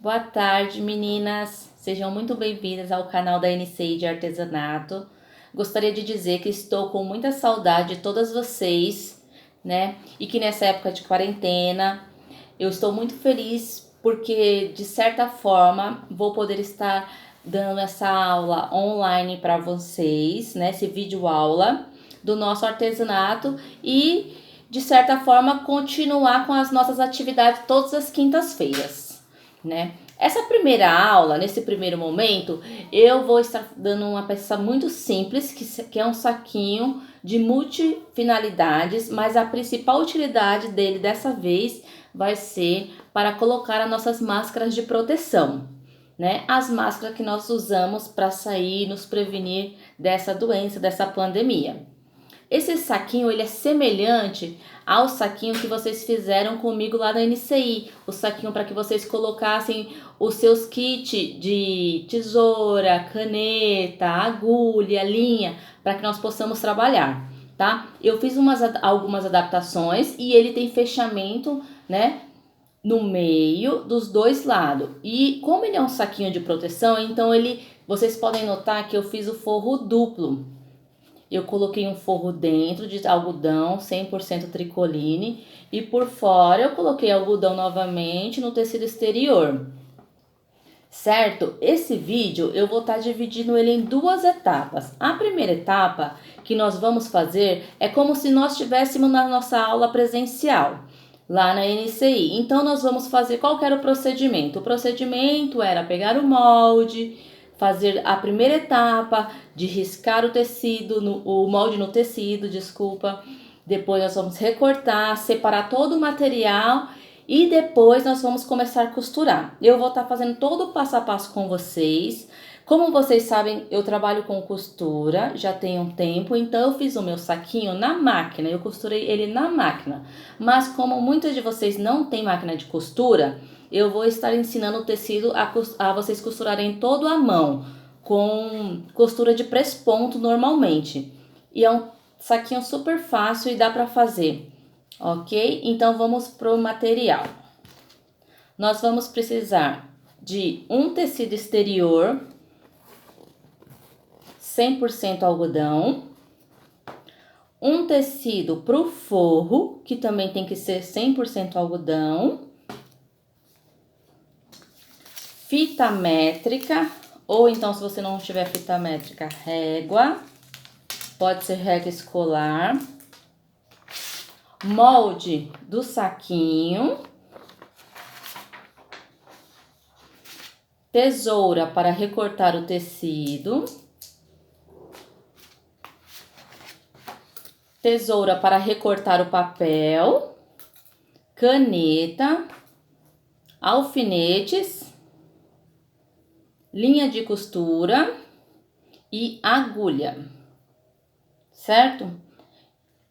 Boa tarde, meninas. Sejam muito bem-vindas ao canal da NCI de Artesanato. Gostaria de dizer que estou com muita saudade de todas vocês, né? E que nessa época de quarentena eu estou muito feliz porque, de certa forma, vou poder estar dando essa aula online para vocês, né? Esse vídeo aula do nosso artesanato e, de certa forma, continuar com as nossas atividades todas as quintas-feiras, né? Essa primeira aula, nesse primeiro momento, eu vou estar dando uma peça muito simples, que é um saquinho de multifinalidades, mas a principal utilidade dele dessa vez vai ser para colocar as nossas máscaras de proteção, né? As máscaras que nós usamos para sair e nos prevenir dessa doença, dessa pandemia. Esse saquinho, ele é semelhante ao saquinho que vocês fizeram comigo lá na NCI. O saquinho para que vocês colocassem os seus kits de tesoura, caneta, agulha, linha, para que nós possamos trabalhar, tá? Eu fiz algumas adaptações e ele tem fechamento, né? No meio dos dois lados. E como ele é um saquinho de proteção, então vocês podem notar que eu fiz o forro duplo. Eu coloquei um forro dentro de algodão 100% tricoline e por fora eu coloquei algodão novamente no tecido exterior. Certo? Esse vídeo eu vou estar dividindo ele em duas etapas. A primeira etapa que nós vamos fazer é como se nós estivéssemos na nossa aula presencial, lá na NCI. Então nós vamos fazer qual que era o procedimento? O procedimento era pegar o molde, fazer a primeira etapa de riscar o tecido, o molde no tecido, desculpa. Depois nós vamos recortar, separar todo o material e depois nós vamos começar a costurar. Eu vou estar fazendo todo o passo a passo com vocês. Como vocês sabem, eu trabalho com costura já tem um tempo, então eu fiz o meu saquinho na máquina, eu costurei ele na máquina. Mas como muitos de vocês não têm máquina de costura, eu vou estar ensinando o tecido a vocês costurarem todo à mão, com costura de press-ponto normalmente. E é um saquinho super fácil e dá para fazer, ok? Então vamos pro material. Nós vamos precisar de um tecido exterior 100% algodão, um tecido pro forro, que também tem que ser 100% algodão, fita métrica, ou então se você não tiver fita métrica, régua, pode ser régua escolar, molde do saquinho, tesoura para recortar o tecido, tesoura para recortar o papel, caneta, alfinetes, linha de costura e agulha, certo?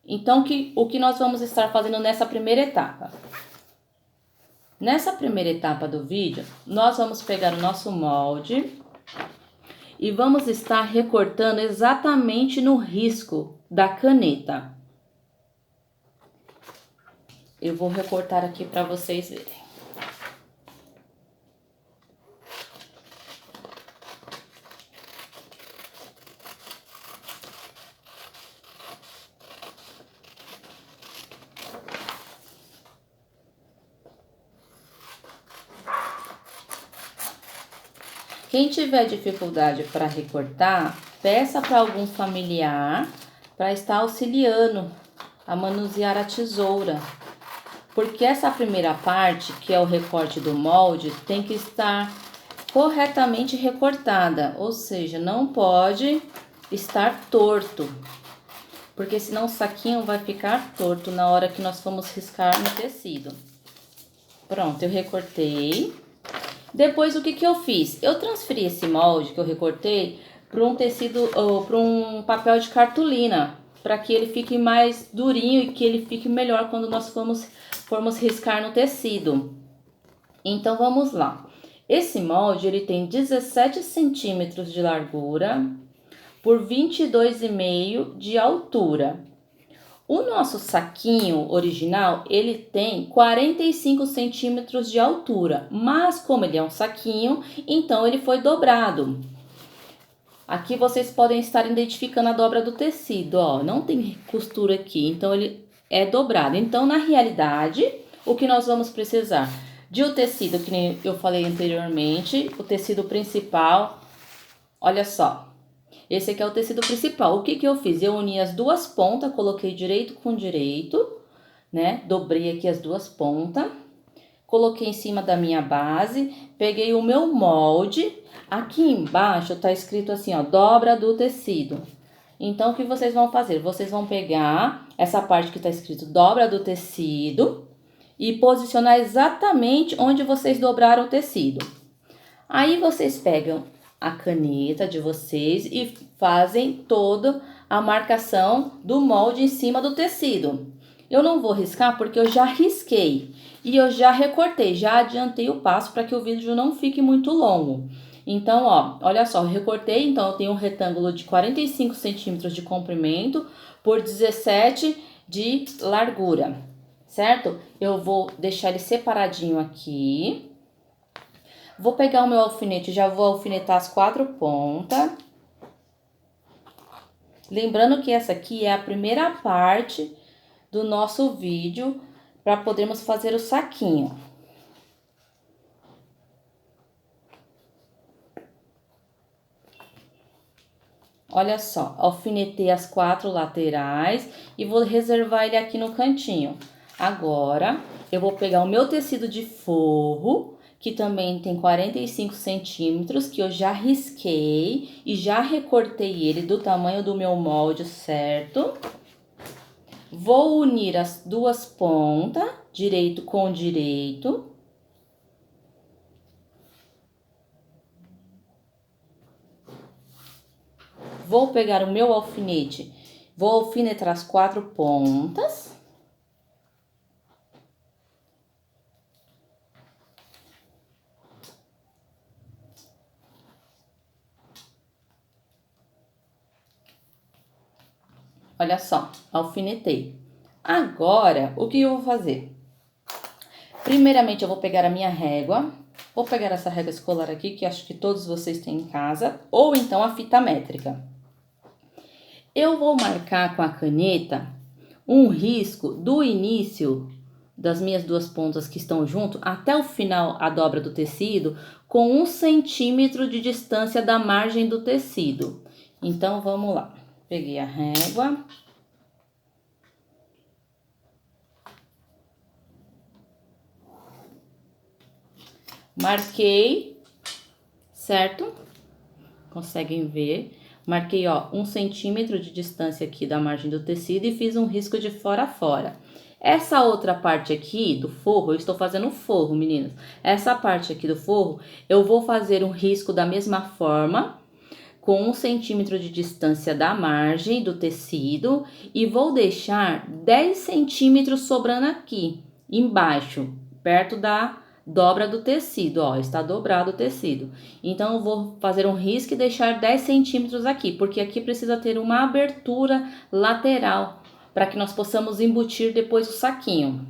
Então, o que nós vamos estar fazendo nessa primeira etapa? Nessa primeira etapa do vídeo, nós vamos pegar o nosso molde e vamos estar recortando exatamente no risco da caneta. Eu vou recortar aqui para vocês verem. Quem tiver dificuldade para recortar, peça para algum familiar para estar auxiliando a manusear a tesoura. Porque essa primeira parte, que é o recorte do molde, tem que estar corretamente recortada, ou seja, não pode estar torto, porque senão o saquinho vai ficar torto na hora que nós formos riscar no tecido. Pronto, eu recortei. Depois, o que eu fiz? Eu transferi esse molde que eu recortei para um tecido, ou para um papel de cartolina, para que ele fique mais durinho e que ele fique melhor quando nós formos riscar no tecido. Então, vamos lá. Esse molde, ele tem 17 centímetros de largura por 22,5 de altura. O nosso saquinho original, ele tem 45 centímetros de altura, mas como ele é um saquinho, então ele foi dobrado. Aqui vocês podem estar identificando a dobra do tecido, ó, não tem costura aqui, então ele é dobrado. Então, na realidade, o que nós vamos precisar? De o tecido, que nem eu falei anteriormente, o tecido principal, olha só. Esse aqui é o tecido principal. O que que eu fiz? Eu uni as duas pontas, coloquei direito com direito, né? Dobrei aqui as duas pontas, coloquei em cima da minha base, peguei o meu molde. Aqui embaixo tá escrito assim, ó, dobra do tecido. Então, o que vocês vão fazer? Vocês vão pegar essa parte que tá escrito dobra do tecido e posicionar exatamente onde vocês dobraram o tecido. Aí vocês pegam a caneta de vocês e fazem toda a marcação do molde em cima do tecido. Eu não vou riscar porque eu já risquei e eu já recortei, já adiantei o passo para que o vídeo não fique muito longo. Então, ó, olha só, eu recortei, então eu tenho um retângulo de 45 centímetros de comprimento por 17 de largura, certo? Eu vou deixar ele separadinho aqui. Vou pegar o meu alfinete, já vou alfinetar as 4 pontas. Lembrando que essa aqui é a primeira parte do nosso vídeo para podermos fazer o saquinho. Olha só, alfinetei as 4 laterais e vou reservar ele aqui no cantinho. Agora, eu vou pegar o meu tecido de forro, que também tem 45 centímetros, que eu já risquei e já recortei ele do tamanho do meu molde, certo? Vou unir as duas pontas, direito com direito. Vou pegar o meu alfinete, vou alfinetar as 4 pontas. Olha só, alfinetei. Agora, o que eu vou fazer? Primeiramente, eu vou pegar a minha régua. Vou pegar essa régua escolar aqui, que acho que todos vocês têm em casa. Ou então a fita métrica. Eu vou marcar com a caneta um risco do início das minhas duas pontas que estão junto até o final, a dobra do tecido, com 1 centímetro de distância da margem do tecido. Então, vamos lá. Peguei a régua. Marquei, certo? Conseguem ver? Marquei, ó, 1 centímetro de distância aqui da margem do tecido e fiz um risco de fora a fora. Essa outra parte aqui do forro, eu estou fazendo forro, meninas. Essa parte aqui do forro, eu vou fazer um risco da mesma forma, com 1 centímetro de distância da margem do tecido e vou deixar 10 centímetros sobrando aqui, embaixo, perto da dobra do tecido, ó, está dobrado o tecido. Então, eu vou fazer um risco e deixar 10 centímetros aqui, porque aqui precisa ter uma abertura lateral, para que nós possamos embutir depois o saquinho.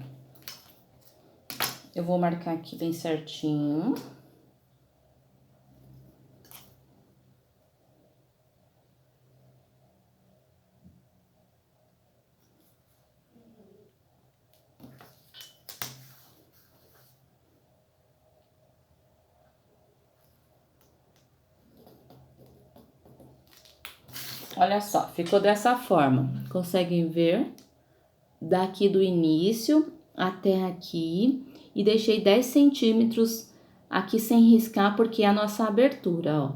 Eu vou marcar aqui bem certinho. Olha só, ficou dessa forma. Conseguem ver? Daqui do início até aqui. E deixei 10 centímetros aqui sem riscar, porque é a nossa abertura, ó.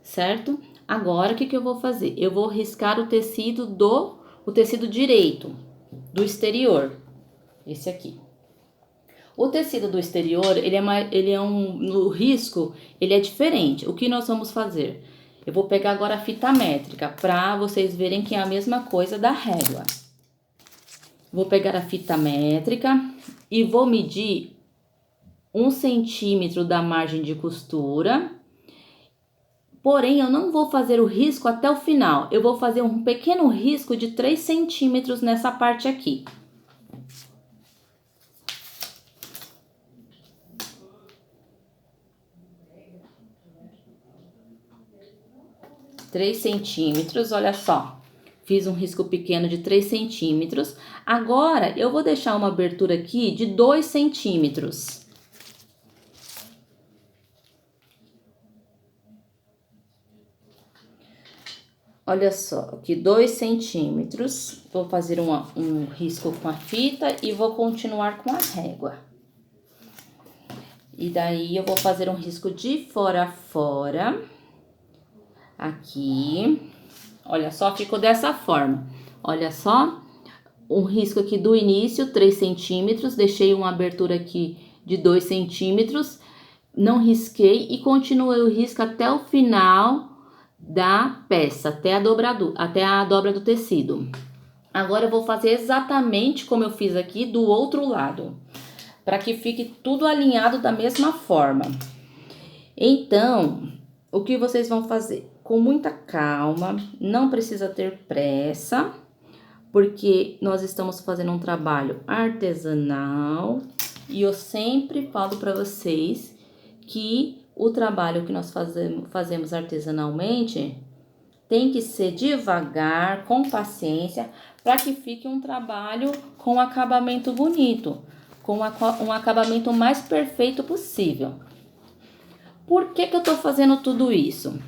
Certo? Agora, o que que eu vou fazer? Eu vou riscar o tecido direito, do exterior. Esse aqui. O tecido do exterior, no risco, ele é diferente. O que nós vamos fazer? Eu vou pegar agora a fita métrica, para vocês verem que é a mesma coisa da régua. Vou pegar a fita métrica e vou medir 1 centímetro da margem de costura Porém, eu não vou fazer o risco até o final. Eu vou fazer um pequeno risco de 3 centímetros nessa parte aqui. 3 centímetros, olha só. Fiz um risco pequeno de 3 centímetros. Agora, eu vou deixar uma abertura aqui de 2 centímetros. Olha só, aqui 2 centímetros. Vou fazer um risco com a fita e vou continuar com a régua. E daí, eu vou fazer um risco de fora a fora. Aqui. Olha só, ficou dessa forma. Olha só, um risco aqui do início, 3 centímetros. Deixei uma abertura aqui de 2 centímetros. Não risquei e continuei o risco até o final da peça, até a dobra do tecido. Agora eu vou fazer exatamente como eu fiz aqui do outro lado, para que fique tudo alinhado da mesma forma. Então, o que vocês vão fazer? Com muita calma, não precisa ter pressa, porque nós estamos fazendo um trabalho artesanal e eu sempre falo para vocês que o trabalho que nós fazemos artesanalmente tem que ser devagar, com paciência, para que fique um trabalho com acabamento bonito, com um acabamento mais perfeito possível. Por que eu tô fazendo tudo isso?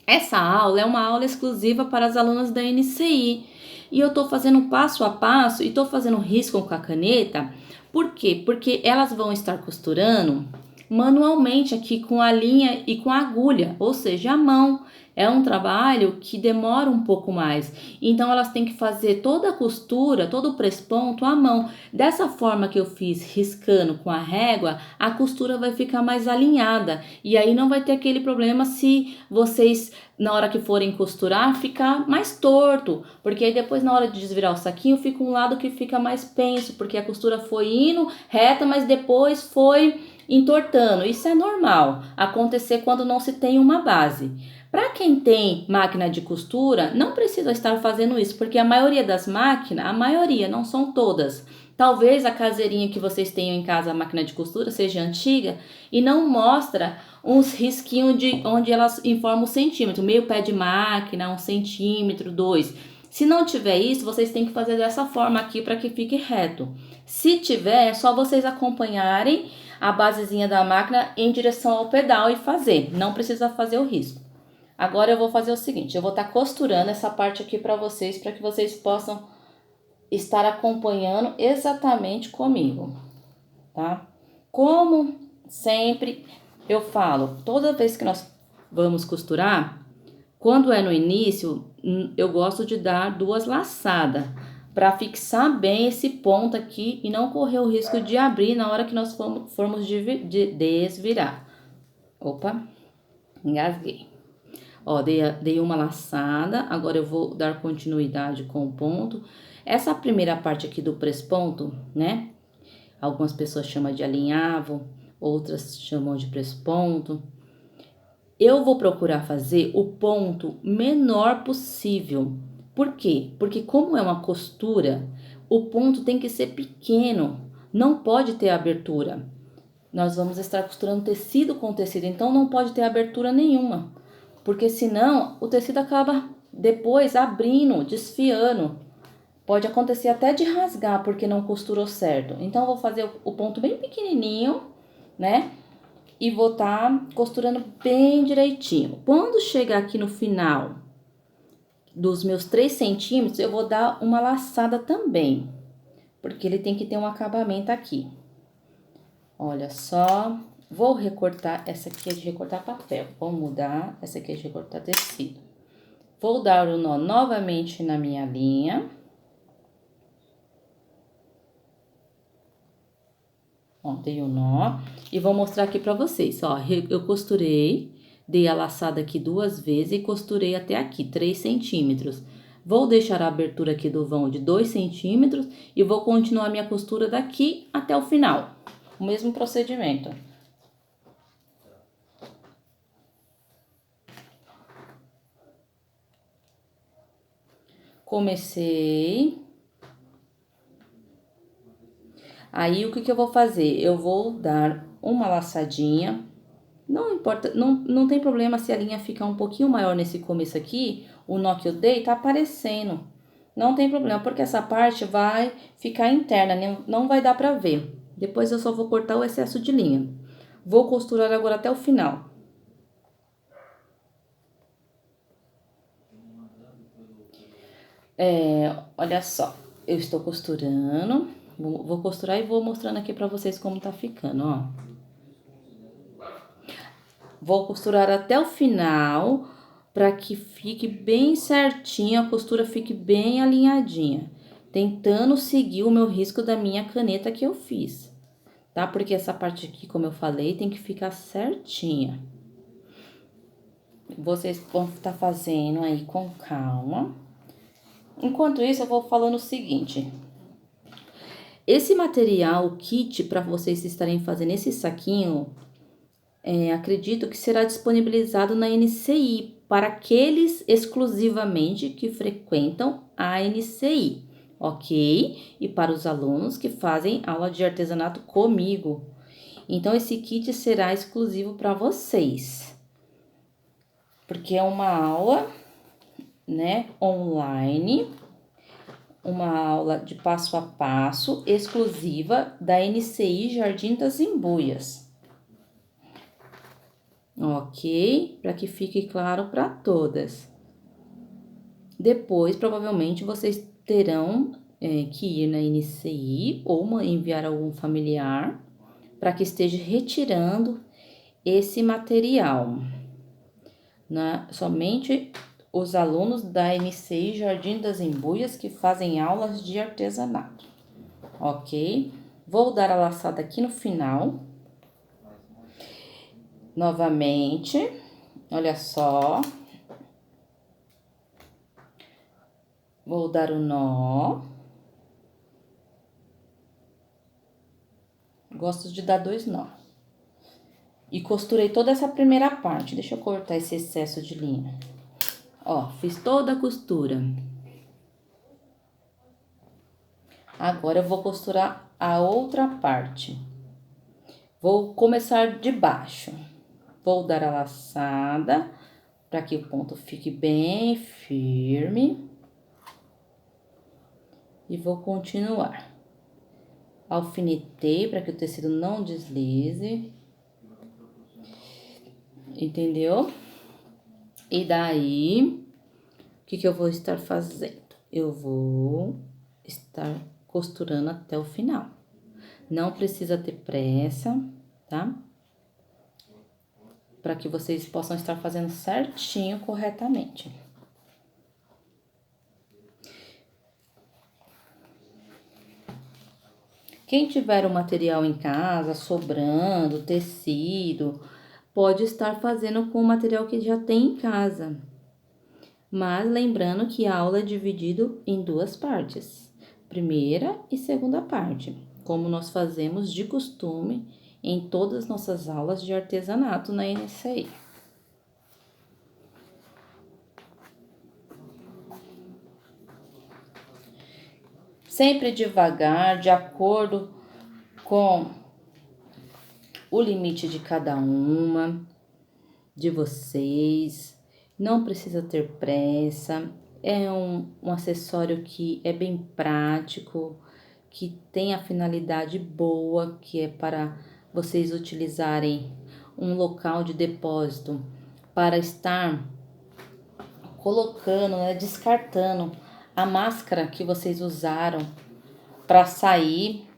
Essa aula é uma aula exclusiva para as alunas da NCI e eu tô fazendo passo a passo e tô fazendo risco com a caneta. Por quê? Porque elas vão estar costurando manualmente aqui com a linha e com a agulha, ou seja, a mão. É um trabalho que demora um pouco mais, então elas têm que fazer toda a costura, todo o press-ponto à mão. Dessa forma que eu fiz riscando com a régua, a costura vai ficar mais alinhada e aí não vai ter aquele problema se vocês, na hora que forem costurar, ficar mais torto, porque aí depois na hora de desvirar o saquinho fica um lado que fica mais penso, porque a costura foi indo reta, mas depois foi entortando. Isso é normal acontecer quando não se tem uma base. Para quem tem máquina de costura, não precisa estar fazendo isso, porque a maioria das máquinas, a maioria, não são todas. Talvez a caseirinha que vocês tenham em casa, a máquina de costura, seja antiga e não mostra uns risquinhos de onde elas informam o centímetro, meio pé de máquina, 1 centímetro, 2. Se não tiver isso, vocês têm que fazer dessa forma aqui para que fique reto. Se tiver, é só vocês acompanharem a basezinha da máquina em direção ao pedal e fazer. Não precisa fazer o risco. Agora eu vou fazer o seguinte, eu vou estar costurando essa parte aqui para que vocês possam estar acompanhando exatamente comigo, tá? Como sempre eu falo, toda vez que nós vamos costurar, quando é no início, eu gosto de dar 2 laçadas, para fixar bem esse ponto aqui e não correr o risco de abrir na hora que nós formos desvirar. Opa, engasguei. Ó, dei uma laçada, agora eu vou dar continuidade com o ponto. Essa primeira parte aqui do press-ponto, né? Algumas pessoas chamam de alinhavo, outras chamam de press-ponto. Eu vou procurar fazer o ponto menor possível. Por quê? Porque como é uma costura, o ponto tem que ser pequeno, não pode ter abertura. Nós vamos estar costurando tecido com tecido, então não pode ter abertura nenhuma. Porque senão o tecido acaba depois abrindo, desfiando. Pode acontecer até de rasgar porque não costurou certo. Então eu vou fazer o ponto bem pequenininho, né? E vou estar costurando bem direitinho. Quando chegar aqui no final dos meus 3 centímetros, eu vou dar uma laçada também. Porque ele tem que ter um acabamento aqui. Olha só. Vou recortar, essa aqui é de recortar papel, vou mudar, essa aqui é de recortar tecido. Vou dar o nó novamente na minha linha. Ó, dei o nó e vou mostrar aqui pra vocês, ó, eu costurei, dei a laçada aqui 2 vezes e costurei até aqui, 3 centímetros. Vou deixar a abertura aqui do vão de 2 centímetros e vou continuar minha costura daqui até o final, o mesmo procedimento. Comecei. Aí, o que que eu vou fazer? Eu vou dar uma laçadinha. Não importa, não tem problema se a linha ficar um pouquinho maior nesse começo aqui. O nó que eu dei tá aparecendo. Não tem problema, porque essa parte vai ficar interna, não vai dar pra ver. Depois eu só vou cortar o excesso de linha. Vou costurar agora até o final. Olha só, eu estou costurando. Vou costurar e vou mostrando aqui pra vocês como tá ficando, ó. Vou costurar até o final, para que fique bem certinho, a costura fique bem alinhadinha. Tentando seguir o meu risco da minha caneta que eu fiz, tá? Porque essa parte aqui, como eu falei, tem que ficar certinha. Vocês vão estar fazendo aí com calma. Enquanto isso, eu vou falando o seguinte. Esse material, o kit, para vocês estarem fazendo esse saquinho, acredito que será disponibilizado na NCI para aqueles exclusivamente que frequentam a NCI, ok? E para os alunos que fazem aula de artesanato comigo. Então, esse kit será exclusivo para vocês, porque é uma aula, né, online, uma aula de passo a passo exclusiva da NCI Jardim das Embuias. Ok? Para que fique claro para todas. Depois, provavelmente, vocês terão que ir na NCI ou enviar algum familiar para que esteja retirando esse material, né? Somente os alunos da NCI Jardim das Embuias que fazem aulas de artesanato, ok? Vou dar a laçada aqui no final. Novamente, olha só. Vou dar o nó. Gosto de dar 2 nó. E costurei toda essa primeira parte. Deixa eu cortar esse excesso de linha. Ó, fiz toda a costura. Agora eu vou costurar a outra parte. Vou começar de baixo. Vou dar a laçada para que o ponto fique bem firme. E vou continuar. Alfinetei para que o tecido não deslize. Entendeu? E daí, o que eu vou estar fazendo? Eu vou estar costurando até o final. Não precisa ter pressa, tá? Para que vocês possam estar fazendo certinho, corretamente. Quem tiver o material em casa, sobrando, tecido, pode estar fazendo com o material que já tem em casa. Mas lembrando que a aula é dividida em 2 partes, primeira e segunda parte, como nós fazemos de costume em todas as nossas aulas de artesanato na NCI. Sempre devagar, de acordo com o limite de cada uma de vocês. Não precisa ter pressa. É um acessório que é bem prático, que tem a finalidade boa, que é para vocês utilizarem um local de depósito para estar colocando, né, descartando a máscara que vocês usaram para sair